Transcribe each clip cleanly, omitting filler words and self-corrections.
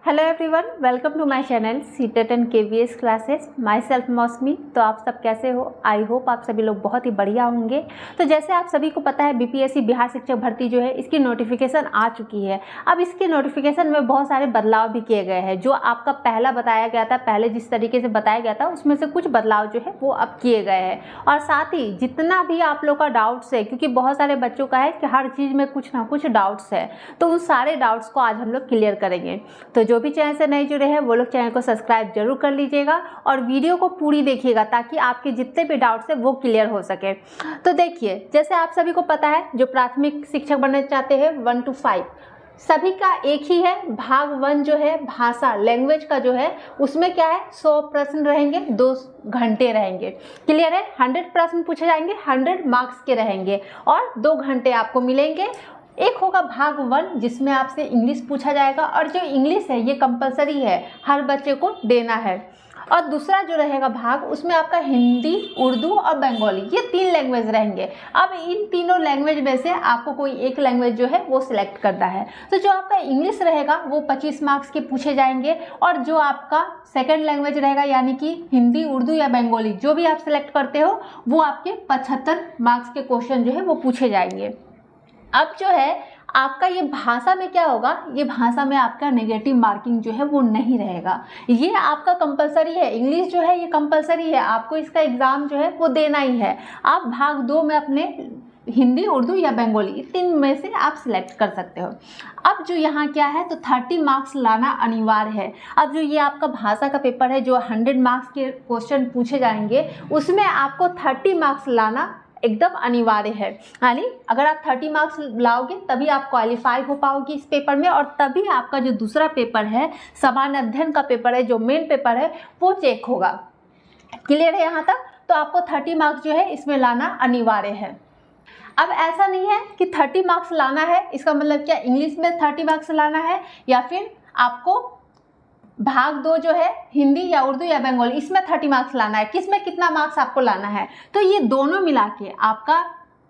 Hello everyone, welcome to my channel CTET and KVS classes. Myself Mausami. तो आप सब कैसे हो? आई होप आप सभी लोग बहुत ही बढ़िया होंगे। तो जैसे आप सभी को पता है, बीपीएससी बिहार शिक्षक भर्ती जो है इसकी नोटिफिकेशन आ चुकी है। अब इसके नोटिफिकेशन में बहुत सारे बदलाव भी किए गए हैं। जो आपका पहला बताया गया था, पहले जिस तरीके से बताया गया था उसमें से कुछ बदलाव जो है वो अब किए गए हैं। और साथ ही जितना भी आप लोग का डाउट्स है, क्योंकि बहुत सारे बच्चों का है कि हर चीज़ में कुछ ना कुछ डाउट्स है, तो उन सारे डाउट्स को आज हम लोग क्लियर करेंगे। तो जो भी चैनल से नए जुड़े हैं वो लोग चैनल को सब्सक्राइब जरूर कर लीजिएगा और वीडियो को पूरी देखिएगा ताकि आपके जितने भी डाउट्स हैं वो क्लियर हो सके। तो देखिए, जैसे आप सभी को पता है, जो प्राथमिक शिक्षक बनना चाहते हैं 1 to 5 सभी का एक ही है। भाग 1 जो है भाषा लैंग्वेज का जो है उसमें क्या है, 100 प्रश्न रहेंगे, 2 घंटे रहेंगे। क्लियर है? 100 प्रश्न पूछे जाएंगे, 100 मार्क्स के रहेंगे और 2 घंटे आपको मिलेंगे। एक होगा भाग 1 जिसमें आपसे इंग्लिश पूछा जाएगा और जो इंग्लिश है ये कंपलसरी है, हर बच्चे को देना है। और दूसरा जो रहेगा भाग, उसमें आपका हिंदी, उर्दू और बंगाली, ये 3 लैंग्वेज रहेंगे। अब इन तीनों लैंग्वेज में से आपको कोई एक लैंग्वेज जो है वो सिलेक्ट करना है। तो जो आपका इंग्लिश रहेगा वो 25 मार्क्स के पूछे जाएंगे और जो आपका सेकंड लैंग्वेज रहेगा यानी कि हिंदी, उर्दू या बंगाली, जो भी आप सिलेक्ट करते हो वो आपके 75 मार्क्स के क्वेश्चन जो है वो पूछे जाएंगे। अब जो है आपका ये भाषा में क्या होगा, ये भाषा में आपका नेगेटिव मार्किंग जो है वो नहीं रहेगा। ये आपका कंपलसरी है। इंग्लिश जो है ये कंपलसरी है, आपको इसका एग्ज़ाम जो है वो देना ही है। आप भाग 2 में अपने हिंदी, उर्दू या बंगाली 3 में से आप सिलेक्ट कर सकते हो। अब जो यहाँ क्या है, तो 30 मार्क्स लाना अनिवार्य है। अब जो ये आपका भाषा का पेपर है, जो 100 मार्क्स के क्वेश्चन पूछे जाएंगे, उसमें आपको 30 मार्क्स लाना एकदम अनिवार्य है। यानी अगर आप 30 मार्क्स लाओगे तभी आप क्वालिफाई हो पाओगे इस पेपर में और तभी आपका जो दूसरा पेपर है, सामान्य अध्ययन का पेपर है, जो मेन पेपर है, वो चेक होगा। क्लियर है यहाँ तक? तो आपको 30 मार्क्स जो है इसमें लाना अनिवार्य है। अब ऐसा नहीं है कि 30 मार्क्स लाना है, इसका मतलब क्या इंग्लिश में 30 मार्क्स लाना है या फिर आपको भाग 2 जो है हिंदी या उर्दू या बंगाली, इसमें 30 मार्क्स लाना है। किसमें कितना मार्क्स आपको लाना है? तो ये दोनों मिला के आपका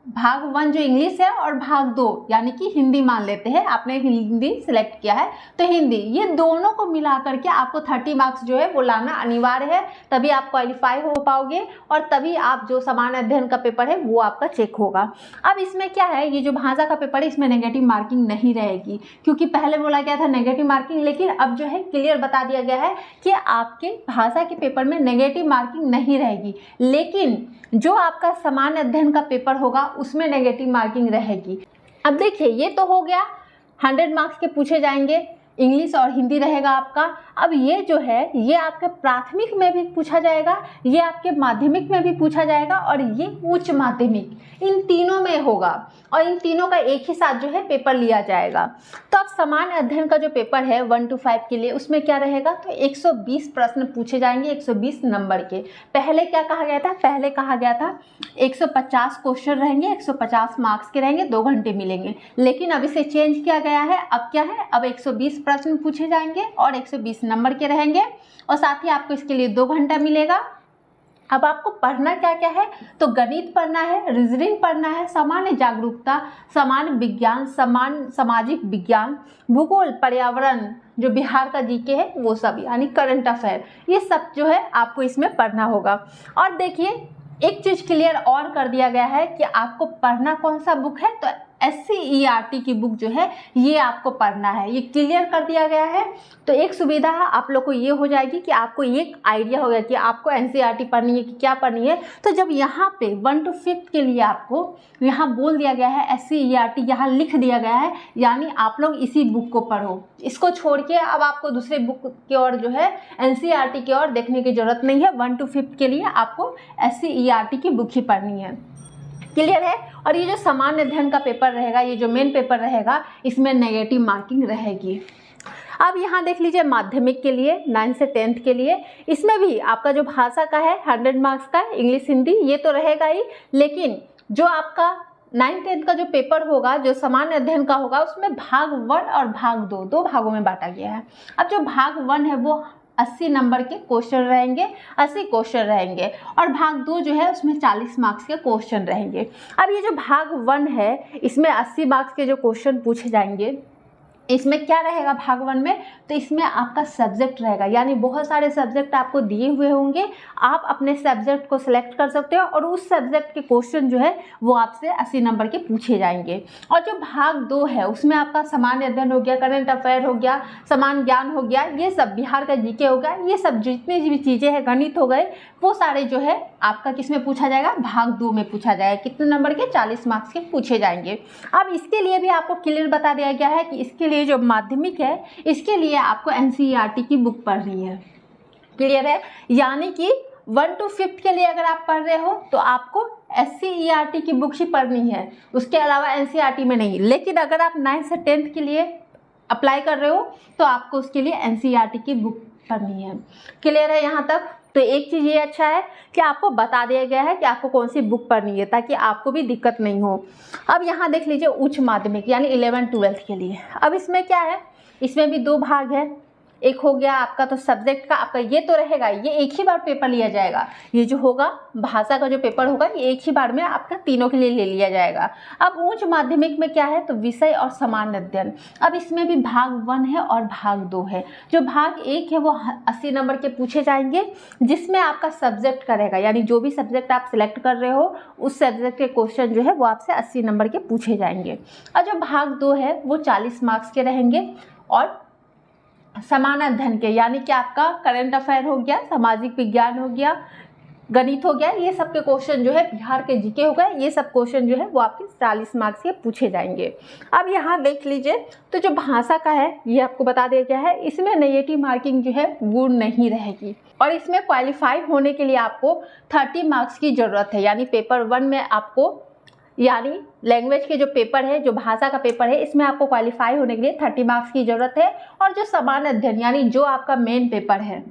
भाग 1 जो इंग्लिश है और भाग 2 यानी कि हिंदी मान लेते हैं, आपने हिंदी सिलेक्ट किया है तो हिंदी, ये दोनों को मिला करके आपको 30 मार्क्स जो है वो लाना अनिवार्य है। तभी आप क्वालिफाई हो पाओगे और तभी आप जो सामान्य अध्ययन का पेपर है वो आपका चेक होगा। अब इसमें क्या है, ये जो भाषा का पेपर है इसमें नेगेटिव मार्किंग नहीं रहेगी, क्योंकि पहले बोला गया था नेगेटिव मार्किंग, लेकिन अब जो है क्लियर बता दिया गया है कि आपके भाषा के पेपर में नेगेटिव मार्किंग नहीं रहेगी। लेकिन जो आपका सामान्य अध्ययन का पेपर होगा उसमें नेगेटिव मार्किंग रहेगी। अब देखिए, ये तो हो गया 100 मार्क्स के पूछे जाएंगे, इंग्लिश और हिंदी रहेगा आपका। अब ये जो है ये आपके प्राथमिक में भी पूछा जाएगा, ये आपके माध्यमिक में भी पूछा जाएगा और ये उच्च माध्यमिक, इन तीनों में होगा और इन तीनों का एक ही साथ जो है पेपर लिया जाएगा। तो अब सामान्य अध्ययन का जो पेपर है 1 to 5 के लिए, उसमें क्या रहेगा, तो 120 प्रश्न पूछे जाएंगे, 120 नंबर के। पहले क्या कहा गया था, पहले कहा गया था 150 क्वेश्चन रहेंगे, 150 मार्क्स के रहेंगे, 2 घंटे मिलेंगे। लेकिन अब इसे चेंज किया गया है। अब क्या है, अब 120 प्रश्न पूछे जाएंगे और 120 नंबर के रहेंगे और साथ ही आपको इसके लिए 2 घंटा मिलेगा। अब आपको पढ़ना क्या क्या है, तो गणित पढ़ना है, रीजनिंग पढ़ना है, सामान्य जागरूकता, सामान्य विज्ञान, सामान्य सामाजिक विज्ञान, भूगोल, पर्यावरण, जो बिहार का जीके है वो सब, यानी करंट अफेयर, ये सब जो है आपको इसमें पढ़ना होगा। और देखिए, एक चीज़ क्लियर और कर दिया गया है कि आपको पढ़ना कौन सा बुक है, तो SCERT की बुक जो है ये आपको पढ़ना है, ये क्लियर कर दिया गया है। तो एक सुविधा आप लोग को ये हो जाएगी कि आपको एक आइडिया हो गया कि आपको NCERT पढ़नी है कि क्या पढ़नी है। तो जब यहाँ पे 1 to 5 के लिए आपको यहाँ बोल दिया गया है SCERT, यहाँ लिख दिया गया है, यानी आप लोग इसी बुक को पढ़ो। इसको छोड़ के अब आपको दूसरे बुक की ओर जो है NCERT की ओर देखने की जरूरत नहीं है। 1 to 5 के लिए आपको SCERT की बुक ही पढ़नी है। क्लियर है? और ये जो सामान्य अध्ययन का पेपर रहेगा, ये जो मेन पेपर रहेगा, इसमें नेगेटिव मार्किंग रहेगी। अब यहाँ देख लीजिए, माध्यमिक के लिए 9 से 10 के लिए, इसमें भी आपका जो भाषा का है 100 मार्क्स का, इंग्लिश, हिंदी, ये तो रहेगा ही। लेकिन जो आपका 9-10 का जो पेपर होगा, जो सामान्य अध्ययन का होगा, उसमें भाग 1 और भाग 2 दो भागों में बांटा गया है। अब जो भाग 1 है वो 80 नंबर के क्वेश्चन रहेंगे, 80 क्वेश्चन रहेंगे और भाग 2 जो है उसमें 40 मार्क्स के क्वेश्चन रहेंगे। अब ये जो भाग 1 है इसमें 80 मार्क्स के जो क्वेश्चन पूछे जाएंगे, इसमें क्या रहेगा भाग 1 में, तो इसमें आपका सब्जेक्ट रहेगा, यानी बहुत सारे सब्जेक्ट आपको दिए हुए होंगे, आप अपने सब्जेक्ट को सिलेक्ट कर सकते हो और उस सब्जेक्ट के क्वेश्चन जो है वो आपसे 80 नंबर के पूछे जाएंगे। और जो भाग 2 है उसमें आपका सामान्य अध्ययन हो गया, करंट अफेयर हो गया, सामान्य ज्ञान हो गया, ये सब बिहार का जीके हो गया, ये सब जितनी भी चीज़ें हैं, गणित हो गए, वो सारे जो है आपका किस में पूछा जाएगा, भाग 2 में पूछा जाएगा। कितने नंबर के, 40 मार्क्स के पूछे जाएंगे। अब इसके लिए भी आपको क्लियर बता दिया गया है कि इसके लिए जो माध्यमिक है इसके लिए आपको एनसीईआरटी की बुक पढ़नी है। क्लियर है, यानी कि 1 to 5 के लिए अगर आप पढ़ रहे हो तो आपको एससीईआरटी की बुक ही पढ़नी है, उसके अलावा एनसीईआरटी में नहीं। लेकिन अगर आप 9 से 10 के लिए अप्लाई कर रहे हो तो आपको उसके लिए एनसीईआरटी की बुक पढ़नी है। क्लियर है यहाँ तक? तो एक चीज़ ये अच्छा है कि आपको बता दिया गया है कि आपको कौन सी बुक पढ़नी है, ताकि आपको भी दिक्कत नहीं हो। अब यहाँ देख लीजिए उच्च माध्यमिक यानी 11-12 के लिए। अब इसमें क्या है, इसमें भी 2 भाग है। एक हो गया आपका तो सब्जेक्ट का, आपका ये तो रहेगा, ये एक ही बार पेपर लिया जाएगा। ये जो होगा भाषा का जो पेपर होगा ये एक ही बार में आपका तीनों के लिए ले लिया जाएगा। अब उच्च माध्यमिक में क्या है, तो विषय और सामान्य अध्ययन। अब इसमें भी भाग 1 है और भाग 2 है। जो भाग 1 है वो 80 नंबर के पूछे जाएंगे, जिसमें आपका सब्जेक्ट का रहेगा, यानी जो भी सब्जेक्ट आप सिलेक्ट कर रहे हो उस सब्जेक्ट के क्वेश्चन जो है वो आपसे 80 नंबर के पूछे जाएंगे। और जो भाग 2 है वो 40 मार्क्स के रहेंगे। और सामान्य अध्ययन के, यानी कि आपका करंट अफेयर हो गया, सामाजिक विज्ञान हो गया, गणित हो गया, ये सब के क्वेश्चन जो है, बिहार के जीके हो गए, ये सब क्वेश्चन जो है वो आपके 40 मार्क्स के पूछे जाएंगे। अब यहाँ देख लीजिए, तो जो भाषा का है ये आपको बता दिया गया है, इसमें नेगेटिव मार्किंग जो है वो नहीं रहेगी। और इसमें क्वालिफाई होने के लिए आपको 30 मार्क्स की ज़रूरत है, यानी पेपर 1 में आपको, यानी लैंग्वेज के जो पेपर है, जो भाषा का पेपर है, इसमें आपको क्वालिफाई होने के लिए 30 मार्क्स की ज़रूरत है। और जो सामान्य अध्ययन यानी जो आपका मेन पेपर है,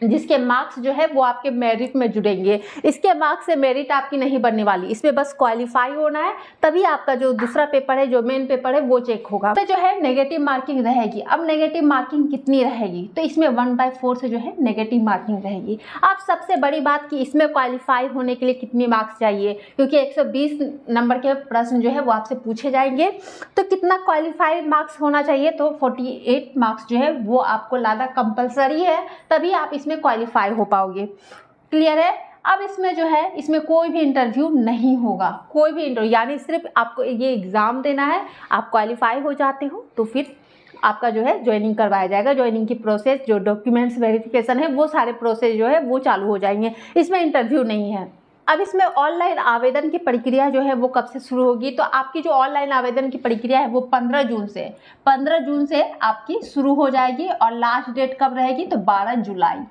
जिसके मार्क्स जो है वो आपके मेरिट में जुड़ेंगे, इसके मार्क्स से मेरिट आपकी नहीं बनने वाली, इसमें बस क्वालिफाई होना है, तभी आपका जो दूसरा पेपर है, जो मेन पेपर है, वो चेक होगा। तो जो है नेगेटिव मार्किंग रहेगी। अब नेगेटिव मार्किंग कितनी रहेगी, तो इसमें 1/4 से जो है नेगेटिव मार्किंग रहेगी। अब सबसे बड़ी बात कि इसमें क्वालिफाई होने के लिए कितनी मार्क्स चाहिए, क्योंकि 120 नंबर के प्रश्न जो है वो आपसे पूछे जाएंगे। तो कितना क्वालिफाइड मार्क्स होना चाहिए, तो 48 मार्क्स जो है वो आपको लाना कंपलसरी है, तभी आप इसमें क्वालिफाई हो पाओगे। क्लियर है? अब इसमें जो है, इसमें कोई भी इंटरव्यू नहीं होगा, कोई भी इंटरव्यू, यानी सिर्फ आपको ये एग्ज़ाम देना है। आप क्वालिफाई हो जाते हो तो फिर आपका जो है ज्वाइनिंग करवाया जाएगा। ज्वाइनिंग की प्रोसेस, जो डॉक्यूमेंट्स वेरिफिकेशन है, वो सारे प्रोसेस जो है वो चालू हो जाएंगे। इसमें इंटरव्यू नहीं है। अब इसमें ऑनलाइन आवेदन की प्रक्रिया जो है वो कब से शुरू होगी, तो आपकी जो ऑनलाइन आवेदन की प्रक्रिया है वो 15 जून से आपकी शुरू हो जाएगी। और लास्ट डेट कब रहेगी, तो 12 जुलाई।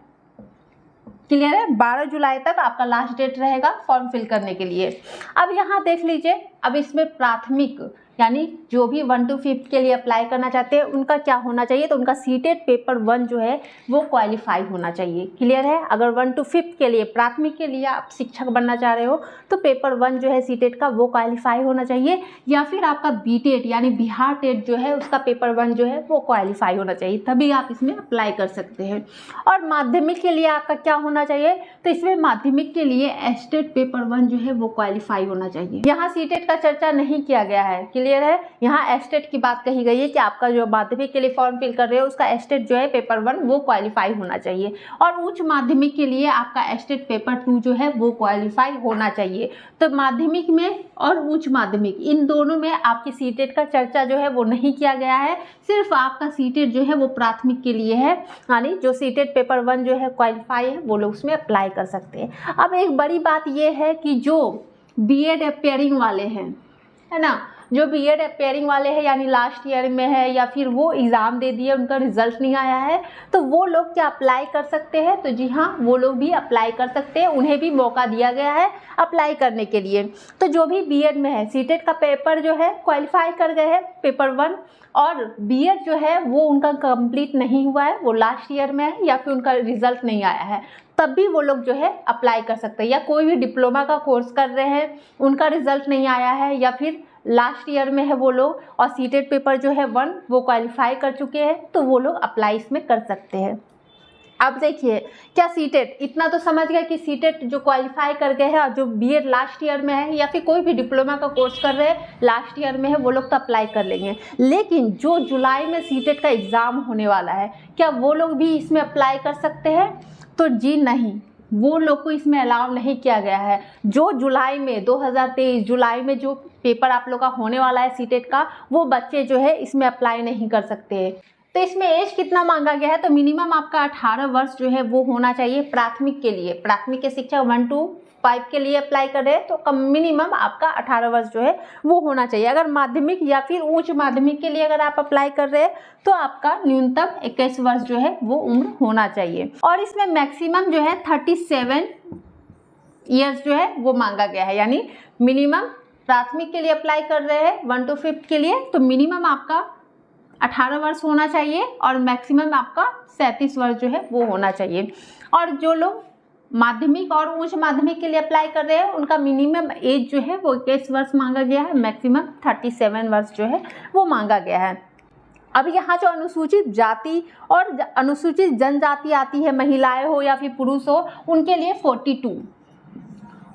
क्लियर है? 12 जुलाई तक आपका लास्ट डेट रहेगा फॉर्म फिल करने के लिए। अब यहाँ देख लीजिए, अब इसमें प्राथमिक यानी जो भी 1 to 5 के लिए अप्लाई करना चाहते हैं उनका क्या होना चाहिए, तो उनका सीटेट पेपर 1 जो है वो क्वालिफाई होना चाहिए। क्लियर है? अगर 1 to 5 के लिए, प्राथमिक के लिए आप शिक्षक बनना चाह रहे हो तो पेपर 1 जो है सीटेट का वो क्वालिफाई होना चाहिए, या फिर आपका बीटेट यानी बिहार टेट जो है उसका पेपर 1 जो है वो क्वालिफाई होना चाहिए, तभी आप इसमें अप्लाई कर सकते हैं। और माध्यमिक के लिए आपका क्या होना चाहिए, तो इसमें माध्यमिक के लिए एस्टेट पेपर 1 जो है वो क्वालिफाई होना चाहिए। यहाँ सीटेट का चर्चा नहीं किया गया है। क्लियर है? यहाँ एस्टेट की बात कही गई है कि आपका जो माध्यमिक के लिए फॉर्म फिल कर रहे हो उसका एस्टेट जो है पेपर 1 वो क्वालिफाई होना चाहिए। और उच्च माध्यमिक के लिए आपका एस्टेट पेपर 2 जो है वो क्वालिफाई होना चाहिए। तो माध्यमिक में और उच्च माध्यमिक इन दोनों में आपकी सीटेट का चर्चा जो है वो नहीं किया गया है। सिर्फ आपका सीटेट जो है वो प्राथमिक के लिए है, यानी जो सीटेट पेपर 1 जो है क्वालिफाई है वो लोग उसमें अप्लाई कर सकते हैं। अब एक बड़ी बात ये है कि जो बीएड अपेयरिंग वाले हैं, है ना, जो बीएड अपेयरिंग वाले हैं यानी लास्ट ईयर में है या फिर वो एग्ज़ाम दे दिए, उनका रिजल्ट नहीं आया है, तो वो लोग क्या अप्लाई कर सकते हैं, तो जी हाँ वो लोग भी अप्लाई कर सकते हैं, उन्हें भी मौका दिया गया है अप्लाई करने के लिए। तो जो भी बीएड में है, सीटेट का पेपर जो है क्वालिफाई कर गए हैं पेपर 1, और बीएड जो है वो उनका कंप्लीट नहीं हुआ है, वो लास्ट ईयर में है या फिर उनका रिजल्ट नहीं आया है, तब भी वो लोग जो है अप्लाई कर सकते हैं। या कोई भी डिप्लोमा का कोर्स कर रहे हैं, उनका रिजल्ट नहीं आया है या फिर लास्ट ईयर में है वो लोग, और सीटेट पेपर जो है 1 वो क्वालिफाई कर चुके हैं, तो वो लोग अप्लाई इसमें कर सकते हैं। अब देखिए, क्या सीटेट, इतना तो समझ गए कि सीटेट जो क्वालिफाई कर गए हैं और जो बीएड लास्ट ईयर में है या फिर कोई भी डिप्लोमा का कोर्स कर रहे हैं लास्ट ईयर में है, वो लोग तो अप्लाई कर लेंगे। लेकिन जो जुलाई में सीटेट का एग्ज़ाम होने वाला है, क्या वो लोग भी इसमें अप्लाई कर सकते हैं? तो जी नहीं, वो लोग को इसमें अलाउ नहीं किया गया है। जो जुलाई में 2023 जुलाई में जो पेपर आप लोग का होने वाला है सीटेट का, वो बच्चे जो है इसमें अप्लाई नहीं कर सकते। तो इसमें एज कितना मांगा गया है? तो मिनिमम आपका 18 वर्ष जो है वो होना चाहिए प्राथमिक के लिए। प्राथमिक के शिक्षा 1 to 5 के लिए अप्लाई कर रहे हैं तो कम मिनिमम आपका 18 वर्ष जो है वो होना चाहिए। अगर माध्यमिक या फिर उच्च माध्यमिक के लिए अगर आप अप्लाई कर रहे हैं तो आपका न्यूनतम 21 वर्ष जो है वो उम्र होना चाहिए। और इसमें मैक्सिमम जो है 37 ईयर्स जो है वो मांगा गया है। यानी मिनिमम प्राथमिक के लिए अप्लाई कर रहे हैं 1 to 5 के लिए तो मिनिमम आपका 18 वर्ष होना चाहिए और मैक्सिमम आपका 37 वर्ष जो है वो होना चाहिए। और जो लोग माध्यमिक और उच्च माध्यमिक के लिए अप्लाई कर रहे हैं उनका मिनिमम एज जो है वो 21 वर्ष मांगा गया है, मैक्सिमम 37 वर्ष जो है वो मांगा गया है। अब यहाँ जो अनुसूचित जाति और अनुसूचित जनजाति आती है, महिलाएं हो या फिर पुरुष हो, उनके लिए 42,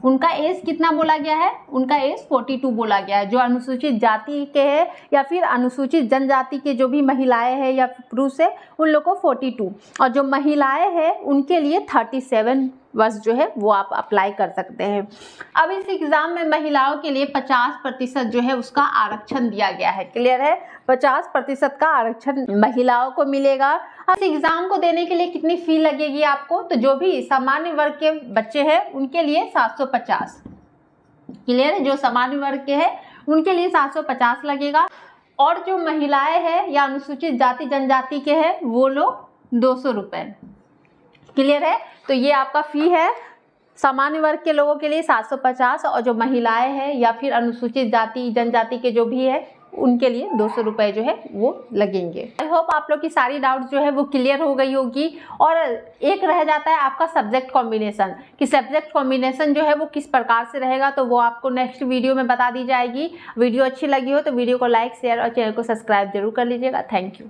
उनका एज कितना बोला गया है? उनका एज 42 बोला गया है। जो अनुसूचित जाति के हैं या फिर अनुसूचित जनजाति के जो भी महिलाएं हैं या पुरुष है उन लोग को 42, और जो महिलाएं हैं उनके लिए 37 वर्ष जो है वो आप अप्लाई कर सकते हैं। अब इस एग्ज़ाम में महिलाओं के लिए 50% जो है उसका आरक्षण दिया गया है। क्लियर है? 50% का आरक्षण महिलाओं को मिलेगा। इस एग्ज़ाम को देने के लिए कितनी फ़ी लगेगी आपको? तो जो भी सामान्य वर्ग के बच्चे हैं उनके लिए 750। क्लियर है? जो सामान्य वर्ग के हैं उनके लिए 750 लगेगा, और जो महिलाएं हैं या अनुसूचित जाति जनजाति के हैं वो लोग 200 रुपये। क्लियर है? तो ये आपका फ़ी है। सामान्य वर्ग के लोगों के लिए 750 और जो महिलाएं हैं या फिर अनुसूचित जाति जनजाति के जो भी है उनके लिए 200 रुपये जो है वो लगेंगे। आई होप आप लोग की सारी डाउट्स जो है वो क्लियर हो गई होगी। और एक रह जाता है आपका सब्जेक्ट कॉम्बिनेशन, कि सब्जेक्ट कॉम्बिनेशन जो है वो किस प्रकार से रहेगा, तो वो आपको नेक्स्ट वीडियो में बता दी जाएगी। वीडियो अच्छी लगी हो तो वीडियो को लाइक शेयर और चैनल को सब्सक्राइब जरूर कर लीजिएगा। Thank you.